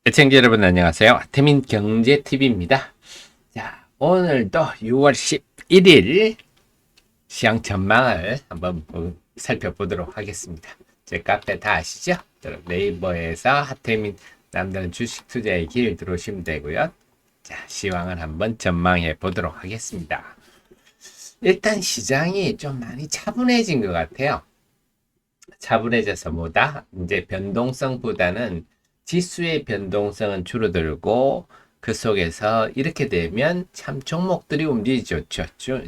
애청자 여러분 안녕하세요. 태민 경제TV입니다. 자, 오늘도 6월 11일 시장 전망을 한번 살펴보도록 하겠습니다. 제 카페 다 아시죠? 네이버에서 하태민 남다른 주식 투자의 길 들어오시면 되고요. 자, 시황을 한번 전망해 보도록 하겠습니다. 일단 시장이 좀 많이 차분해진 것 같아요. 차분해져서 뭐다? 이제 변동성보다는 지수의 변동성은 줄어들고 그 속에서 이렇게 되면 참 종목들이 움직이죠.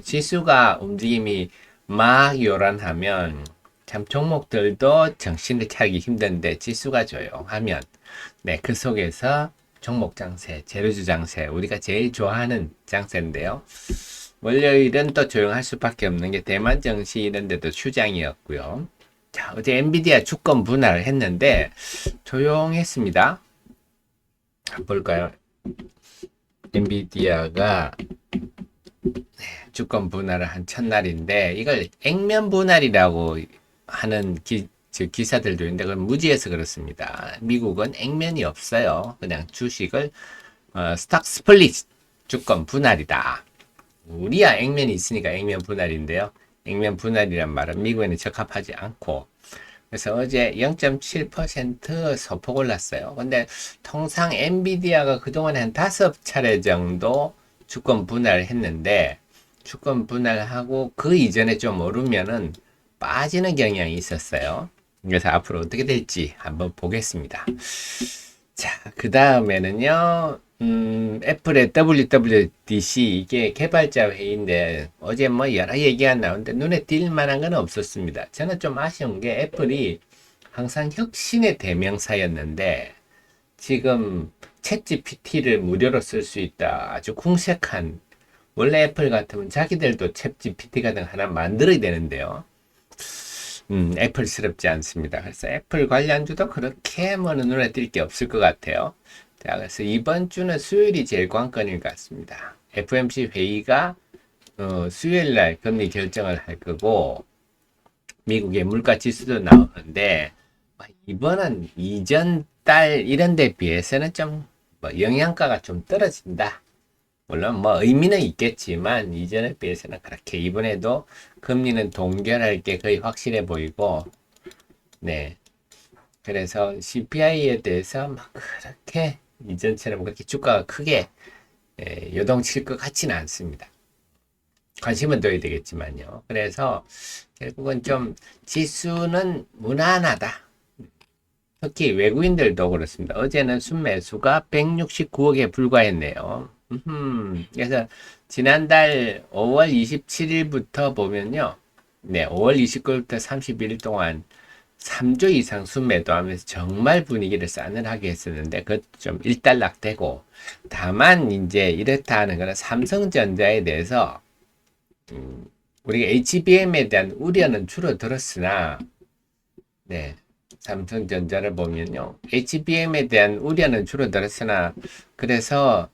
지수가 움직임이 막 요란하면 참 종목들도 정신을 차리기 힘든데 지수가 조용하면 그 속에서 종목 장세, 재료주 장세 우리가 제일 좋아하는 장세인데요. 월요일은 또 조용할 수밖에 없는 게 대만 증시 이런 데도 휴장이었고요. 자, 어제 엔비디아 주권 분할을 했는데 조용했습니다. 볼까요? 엔비디아가 주권 분할을 한 첫날인데 이걸 액면 분할이라고 하는 기사들도 있는데 그건 무지해서 그렇습니다. 미국은 액면이 없어요. 그냥 주식을 스탁 스플릿 주권 분할이다. 우리야 액면이 있으니까 액면 분할인데요. 액면 분할이란 말은 미국에는 적합하지 않고 그래서 어제 0.7% 소폭 올랐어요. 근데 통상 엔비디아가 그동안에 한 5차례 정도 주권 분할을 했는데 주권 분할하고 그 이전에 좀 오르면은 빠지는 경향이 있었어요. 그래서 앞으로 어떻게 될지 한번 보겠습니다. 자, 그 다음에는요, 애플의 WWDC, 이게 개발자 회의인데, 어제 뭐 여러 얘기가 나오는데, 눈에 띌 만한 건 없었습니다. 저는 좀 아쉬운 게 애플이 항상 혁신의 대명사였는데, 지금 챗 GPT를 무료로 쓸 수 있다. 아주 궁색한, 원래 애플 같으면 자기들도 챗 GPT 같은 거 하나 만들어야 되는데요. 애플스럽지 않습니다. 그래서 애플 관련주도 그렇게 뭐 눈에 띌 게 없을 것 같아요. 자, 그래서 이번 주는 수요일이 제일 관건일 것 같습니다. FOMC 회의가 수요일 날 금리 결정을 할 거고 미국의 물가 지수도 나오는데 이번은 이전 달 이런 데 비해서는 좀 영양가가 좀 떨어진다. 물론 뭐 의미는 있겠지만 이전에 비해서는 그렇게 이번에도 금리는 동결할 게 거의 확실해 보이고 네 그래서 CPI에 대해서 막 그렇게 이전처럼 그렇게 주가가 크게 요동칠 것 같지는 않습니다. 관심은 둬야 되겠지만요. 그래서 결국은 좀 지수는 무난하다. 특히 외국인들도 그렇습니다. 어제는 순매수가 169억에 불과했네요. 그래서 지난달 5월 27일부터 보면요. 네, 5월 29일부터 31일 동안 3조 이상 순매도하면서 정말 분위기를 싸늘하게 했었는데 그것도 좀 일단락되고 다만 이제 이렇다 하는 거는 삼성전자에 대해서 우리가 HBM에 대한 우려는 줄어들었으나 네, 삼성전자를 보면요. HBM에 대한 우려는 줄어들었으나 그래서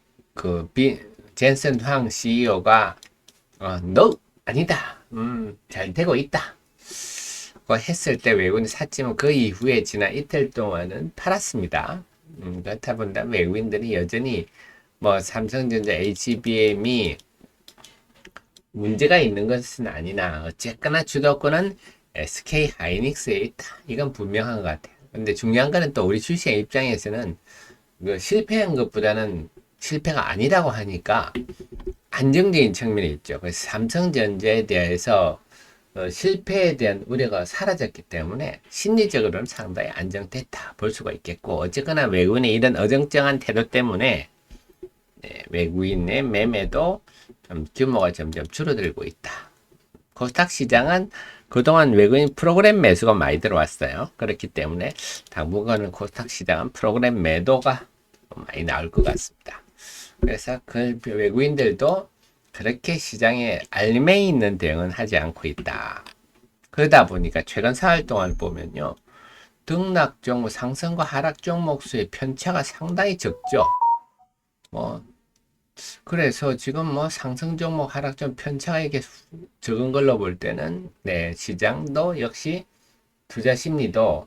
젠슨 황 CEO가 no 아니다. 잘 되고 있다. 했을 때 외국인 샀지만 그 이후에 지난 이틀 동안은 팔았습니다. 그렇다 보니까 외국인들이 여전히 뭐 삼성전자 HBM이 문제가 있는 것은 아니나 어쨌거나 주도권은 SK 하이닉스에 있다. 이건 분명한 것 같아요. 근데 중요한 거는 또 우리 출시의 입장에서는 실패한 것보다는 실패가 아니라고 하니까 안정적인 측면이 있죠. 그래서 삼성전자에 대해서 실패에 대한 우려가 사라졌기 때문에 심리적으로는 상당히 안정됐다 볼 수가 있겠고 어쨌거나 외국인의 이런 어정쩡한 태도 때문에 외국인의 매매도 좀 규모가 점점 줄어들고 있다. 코스닥 시장은 그동안 외국인 프로그램 매수가 많이 들어왔어요. 그렇기 때문에 당분간은 코스닥 시장은 프로그램 매도가 많이 나올 것 같습니다. 그래서 그 외국인들도 그렇게 시장에 알매 있는 대응은 하지 않고 있다. 그러다 보니까 최근 4일 동안 보면요. 등락 종목, 상승과 하락 종목 수의 편차가 상당히 적죠. 뭐 그래서 지금 뭐 상승 종목, 하락 종 편차가 이게 적은 걸로 볼 때는 시장도 역시 투자 심리도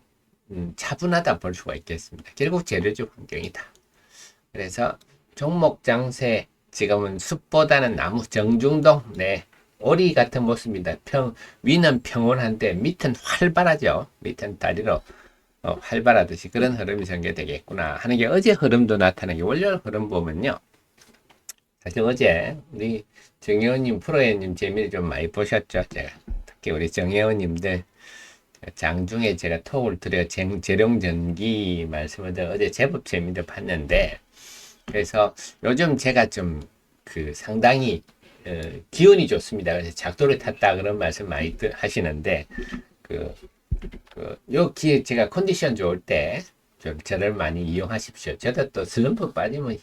차분하다 볼 수가 있겠습니다. 결국 재료주 환경이다. 그래서 종목 장세 지금은 숲보다는 나무 정중동 네 오리 같은 모습입니다. 위는 평온한데 밑은 활발하죠. 밑은 다리로 활발하듯이 그런 흐름이 전개되겠구나 하는 게 어제 흐름도 나타나게 월요일 흐름 보면요. 사실 어제 우리 정혜원님 프로회원님 재미를 좀 많이 보셨죠. 제가 특히 우리 정혜원님들 장중에 제가 톡을 드려 재룡전기 말씀을 드려 어제 제법 재미를 봤는데 그래서 요즘 제가 좀 그 상당히 기운이 좋습니다. 그래서 작도를 탔다 그런 말씀 많이 하시는데 요 기회 제가 컨디션 좋을 때 좀 저를 많이 이용하십시오. 저도 또 슬럼프 빠지면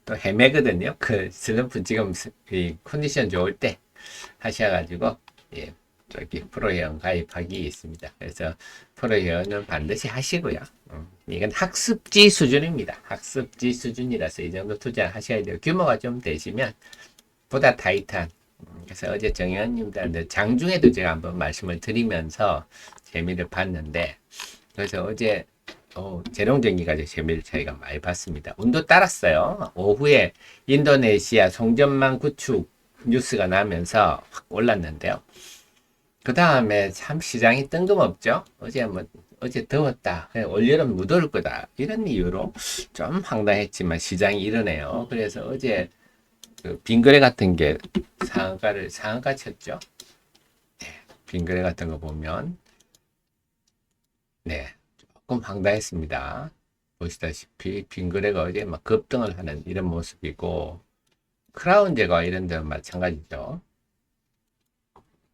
또 헤매거든요. 그 슬럼프 지금 이 컨디션 좋을 때 하셔가지고 예, 저기 프로회원 가입하기 있습니다. 그래서 프로회원은 반드시 하시고요. 이건 학습지 수준입니다. 학습지 수준이라서 이 정도 투자하셔야 돼요. 규모가 좀 되시면 보다 타이트한 그래서 어제 정의원님들한테 장중에도 제가 한번 말씀을 드리면서 재미를 봤는데 그래서 어제 재롱전기가 재미를 저희가 많이 봤습니다. 운도 따랐어요. 오후에 인도네시아 송전망 구축 뉴스가 나면서 확 올랐는데요. 그 다음에 참 시장이 뜬금없죠. 어제 더웠다. 올여름 못 올 거다. 이런 이유로 좀 황당했지만 시장이 이러네요. 그래서 어제 그 빈거래 같은 게 상한가 쳤죠. 네, 빈거래 같은 거 보면 네, 조금 황당했습니다. 보시다시피 빈거래가 어제 막 급등을 하는 이런 모습이고 크라운 제거 이런 데는 마찬가지죠.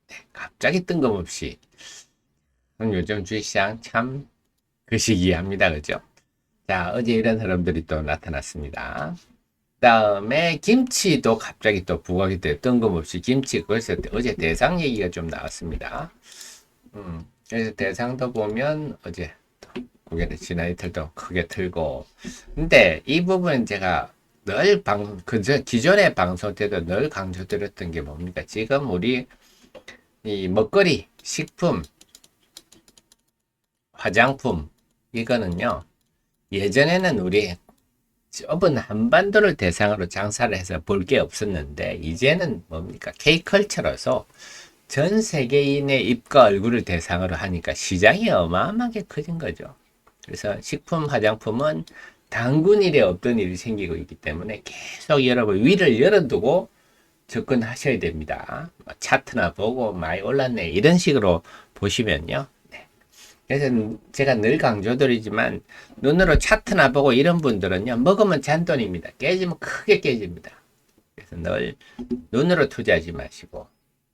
네, 갑자기 뜬금없이 요즘 주식시장 참 거시기합니다. 그죠? 자, 어제 이런 흐름들이 또 나타났습니다. 다음에 김치도 갑자기 또 부각이 돼요. 뜬금없이 김치 그래서 어제 대상 얘기가 좀 나왔습니다. 그래서 대상도 보면 어제 고개를 지난 이틀도 크게 틀고 근데 이 부분 제가 늘 기존의 방송 때도 늘 강조드렸던 게 뭡니까? 지금 우리 이 먹거리, 식품, 화장품 이거는요. 예전에는 우리 좁은 한반도를 대상으로 장사를 해서 볼 게 없었는데 이제는 뭡니까? K컬처라서 전 세계인의 입과 얼굴을 대상으로 하니까 시장이 어마어마하게 커진 거죠. 그래서 식품, 화장품은 단군 일에 없던 일이 생기고 있기 때문에 계속 여러분 위를 열어두고 접근하셔야 됩니다. 차트나 보고 많이 올랐네 이런 식으로 보시면요. 네. 그래서 제가 늘 강조드리지만 눈으로 차트나 보고 이런 분들은요. 먹으면 잔돈입니다. 깨지면 크게 깨집니다. 그래서 늘 눈으로 투자하지 마시고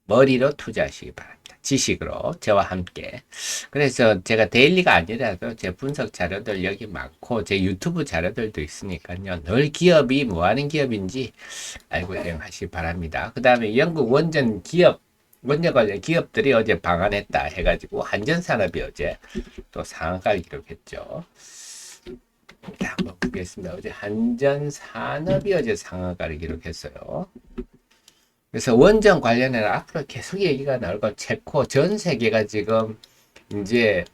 머리로 투자하시기 바랍니다. 지식으로 저와 함께. 그래서 제가 데일리가 아니라도 제 분석 자료들 여기 많고 제 유튜브 자료들도 있으니까요. 늘 기업이 뭐 하는 기업인지 알고 대응하시기 바랍니다. 그 다음에 영국 원전 관련 기업들이 어제 방한했다 해가지고 한전산업이 어제 또 상한가를 기록했죠. 자, 한번 보겠습니다. 어제 한전산업이 어제 상한가를 기록했어요. 그래서 원전 관련해서 앞으로 계속 얘기가 나올고 체코 전 세계가 지금 이제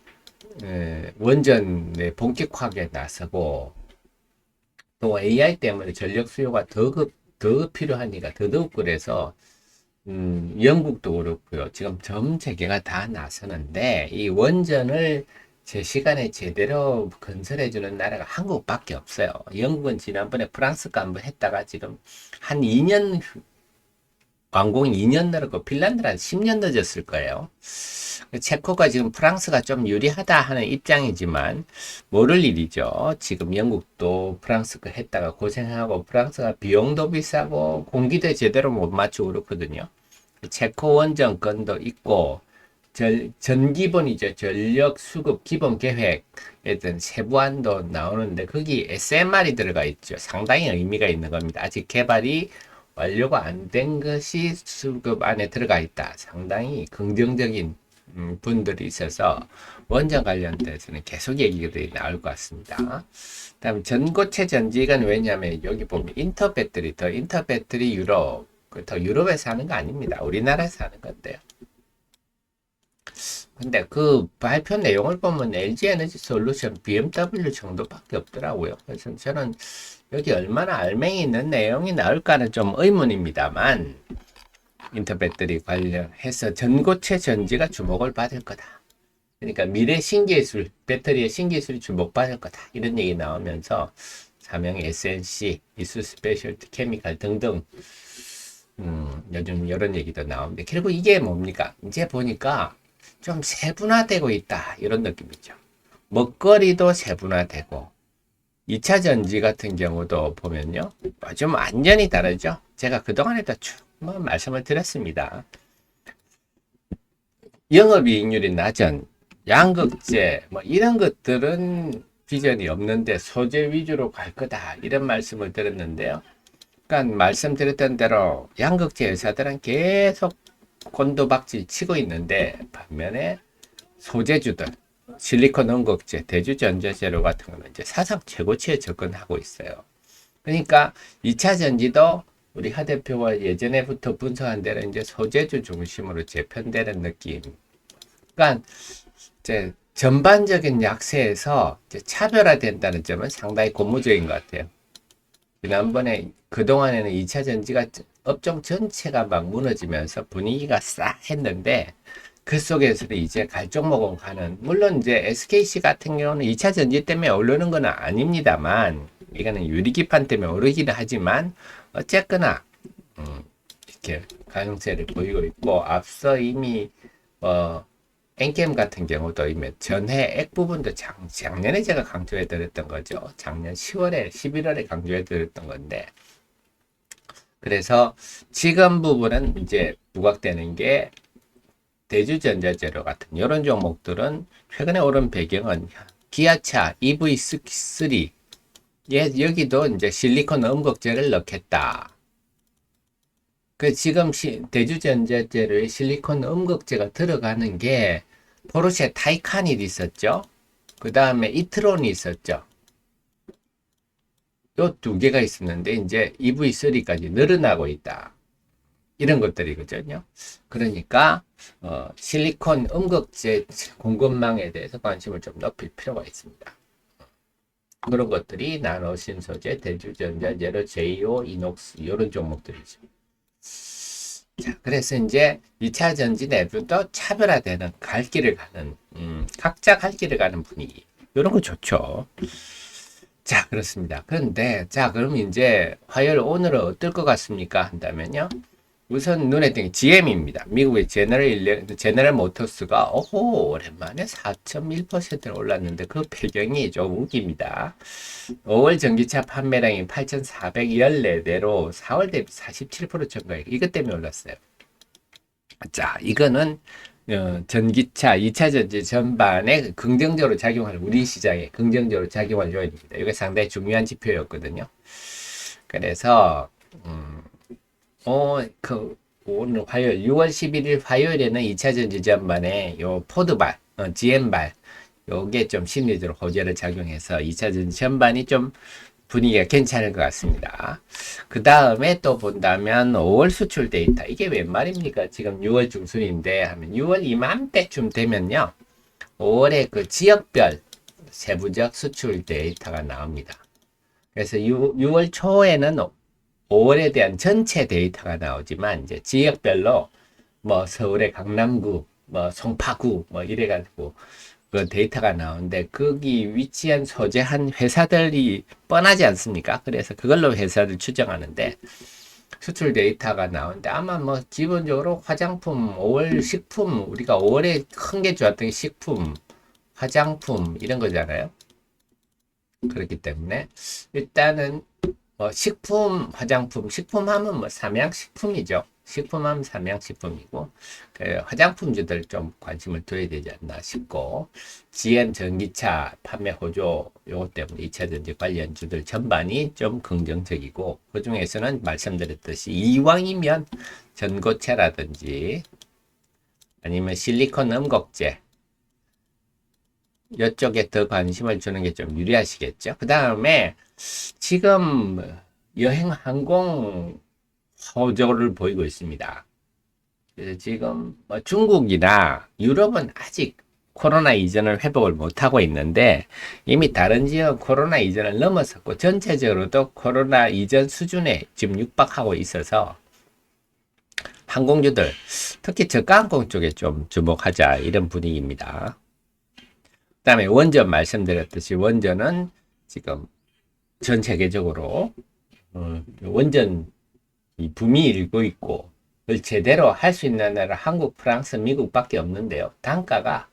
원전에 본격화하게 나서고 또 AI 때문에 전력 수요가 더 필요하니까 더더욱 그래서 영국도 그렇고요. 지금 전 세계가 다 나서는데 이 원전을 제 시간에 제대로 건설해주는 나라가 한국밖에 없어요. 영국은 지난번에 프랑스가 한번 했다가 지금 한 2년 완공이 2년 늘었고 핀란드는 10년 늦었을 거예요. 체코가 지금 프랑스가 좀 유리하다 하는 입장이지만 모를 일이죠. 지금 영국도 프랑스가 했다가 고생하고 프랑스가 비용도 비싸고 공기도 제대로 못 맞추고 그렇거든요. 체코 원전 건도 있고 전기본이죠. 전력 수급 기본 계획에 대한 세부안도 나오는데 거기 SMR이 들어가 있죠. 상당히 의미가 있는 겁니다. 아직 개발이 완료가 안 된 것이 수급 안에 들어가 있다. 상당히 긍정적인 분들이 있어서 원전 관련돼서는 계속 얘기들이 나올 것 같습니다. 다음 전고체 전지건 왜냐하면 여기 보면 인터배터리 유럽 더 유럽에서 하는 거 아닙니다. 우리나라에서 하는 건데요. 근데 그 발표 내용을 보면 LG 에너지 솔루션, BMW 정도밖에 없더라고요. 그래서 저는 여기 얼마나 알맹이 있는 내용이 나올까는 좀 의문입니다만, 인터배터리 관련해서 전고체 전지가 주목을 받을 거다. 그러니까 미래 신기술, 배터리의 신기술이 주목받을 거다. 이런 얘기 나오면서 삼성 SNC, 이수 스페셜티 케미칼 등등 요즘 이런 얘기도 나오는데 결국 이게 뭡니까? 이제 보니까 좀 세분화되고 있다. 이런 느낌이죠. 먹거리도 세분화되고 2차 전지 같은 경우도 보면요. 좀 완전히 다르죠. 제가 그동안에도 쭉 말씀을 드렸습니다. 영업이익률이 낮은 양극재 뭐 이런 것들은 비전이 없는데 소재 위주로 갈 거다. 이런 말씀을 드렸는데요. 그러니까 말씀드렸던 대로 양극재 회사들은 계속 곤두박질 치고 있는데 반면에 소재주들 실리콘 원곡재, 대주전자재료 같은 거는 이제 사상 최고치에 접근하고 있어요. 그러니까 2차 전지도 우리 하 대표가 예전에부터 분석한 대로 이제 소재주 중심으로 재편되는 느낌. 그러니까 이제 전반적인 약세에서 이제 차별화된다는 점은 상당히 고무적인 것 같아요. 지난번에 그동안에는 2차 전지가 업종 전체가 막 무너지면서 분위기가 싸했는데 그 속에서는 이제 갈 종목은 가는, 물론 이제 SKC 같은 경우는 2차 전지 때문에 오르는 건 아닙니다만 이거는 유리기판 때문에 오르기는 하지만 어쨌거나 이렇게 가능성을 보이고 있고, 앞서 이미 엔캠 같은 경우도 이미 전해액 부분도 작년에 제가 강조해 드렸던 거죠. 작년 10월에 11월에 강조해 드렸던 건데, 그래서 지금 부분은 이제 부각되는 게 대주전자재료 같은 이런 종목들은 최근에 오른 배경은 기아차 EV3, 여기도 이제 실리콘 음극재를 넣겠다. 그 지금 대주전자재료에 실리콘 음극재가 들어가는 게 포르쉐 타이칸이 있었죠. 그 다음에 이트론이 있었죠. 요 두 개가 있었는데 이제 EV3까지 늘어나고 있다. 이런 것들이거든요. 그러니까 실리콘 음극재 공급망에 대해서 관심을 좀 높일 필요가 있습니다. 그런 것들이 나노 신소재, 대주전자, 제로, 제이오, 이녹스 이런 종목들이죠. 자, 그래서 이제 2차 전지 내부도 차별화되는 갈 길을 가는 각자 갈 길을 가는 분위기, 이런 거 좋죠. 자, 그렇습니다. 그런데 자, 그럼 이제 화요일 오늘은 어떨 것 같습니까? 한다면요. 우선 눈에 띄는 GM입니다. 미국의 제너럴 모터스가 오랜만에 4.1% 올랐는데 그 배경이 좀 웃깁니다. 5월 전기차 판매량이 8,414대로 4월 대비 47% 증가해. 이것 때문에 올랐어요. 자, 이거는 전기차, 2차 전지 전반에 긍정적으로 작용할, 우리 시장에 긍정적으로 작용할 요인입니다. 이게 상당히 중요한 지표였거든요. 그래서 오늘 화요일 6월 11일 화요일에는 2차 전지 전반에 요 포드발, GM발 요게 좀 심리적으로 호재를 작용해서 2차 전지 전반이 좀 분위기가 괜찮을 것 같습니다. 그 다음에 또 본다면 5월 수출 데이터, 이게 웬 말입니까? 지금 6월 중순인데 하면 6월 이맘때쯤 되면요, 5월에 그 지역별 세부적 수출 데이터가 나옵니다. 그래서 6월 초에는 5월에 대한 전체 데이터가 나오지만 이제 지역별로 뭐 서울의 강남구, 뭐 송파구 뭐 이래가지고 그 데이터가 나오는데 거기 위치한 소재한 회사들이 뻔하지 않습니까? 그래서 그걸로 회사를 추정하는데 수출 데이터가 나오는데 아마 뭐 기본적으로 화장품 5월 식품, 우리가 5월에 큰 게 좋았던 게 식품, 화장품 이런 거잖아요. 그렇기 때문에 일단은 식품, 화장품, 식품하면 뭐 삼양식품이죠. 식품하면 삼양식품이고, 화장품주들 좀 관심을 둬야 되지 않나 싶고, GM 전기차 판매 호조 요거 때문에 2차 전지 관련주들 전반이 좀 긍정적이고, 그 중에서는 말씀드렸듯이 이왕이면 전고체라든지 아니면 실리콘 음곡재 이쪽에 더 관심을 주는 게 좀 유리하시겠죠. 그 다음에 지금 여행 항공 호조를 보이고 있습니다. 그래서 지금 뭐 중국이나 유럽은 아직 코로나 이전을 회복을 못하고 있는데 이미 다른 지역 코로나 이전을 넘어섰고 전체적으로도 코로나 이전 수준에 지금 육박하고 있어서 항공주들 특히 저가항공 쪽에 좀 주목하자 이런 분위기입니다. 그다음에 원전 말씀드렸듯이 원전은 지금 전 세계적으로 원전 이 붐이 일고 있고 그걸 제대로 할 수 있는 나라 한국, 프랑스, 미국밖에 없는데요. 단가나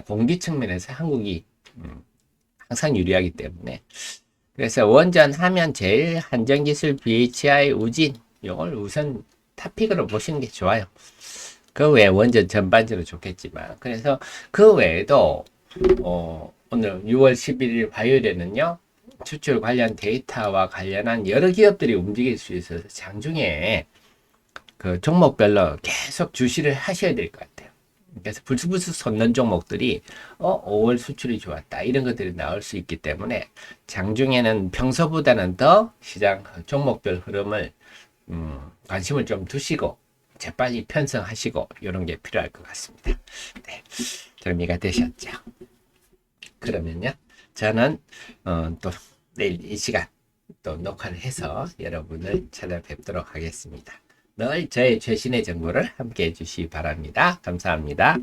공기 측면에서 한국이 항상 유리하기 때문에 그래서 원전 하면 제일 한전기술, BHI, 우진 이걸 우선 탑픽으로 보시는 게 좋아요. 그 외에 원전 전반적으로 좋겠지만 그래서 그 외에도 오늘 6월 11일 화요일에는요. 수출 관련 데이터와 관련한 여러 기업들이 움직일 수 있어서 장중에 그 종목별로 계속 주시를 하셔야 될 것 같아요. 그래서 불쑥불쑥 솟는 종목들이 5월 수출이 좋았다 이런 것들이 나올 수 있기 때문에 장중에는 평소보다는 더 시장 종목별 흐름을 관심을 좀 두시고 재빨리 편성하시고 이런 게 필요할 것 같습니다. 네, 정리가 되셨죠? 그러면요, 저는 또 내일 이 시간 또 녹화를 해서 여러분을 찾아뵙도록 하겠습니다. 늘 저의 최신의 정보를 함께 해주시기 바랍니다. 감사합니다.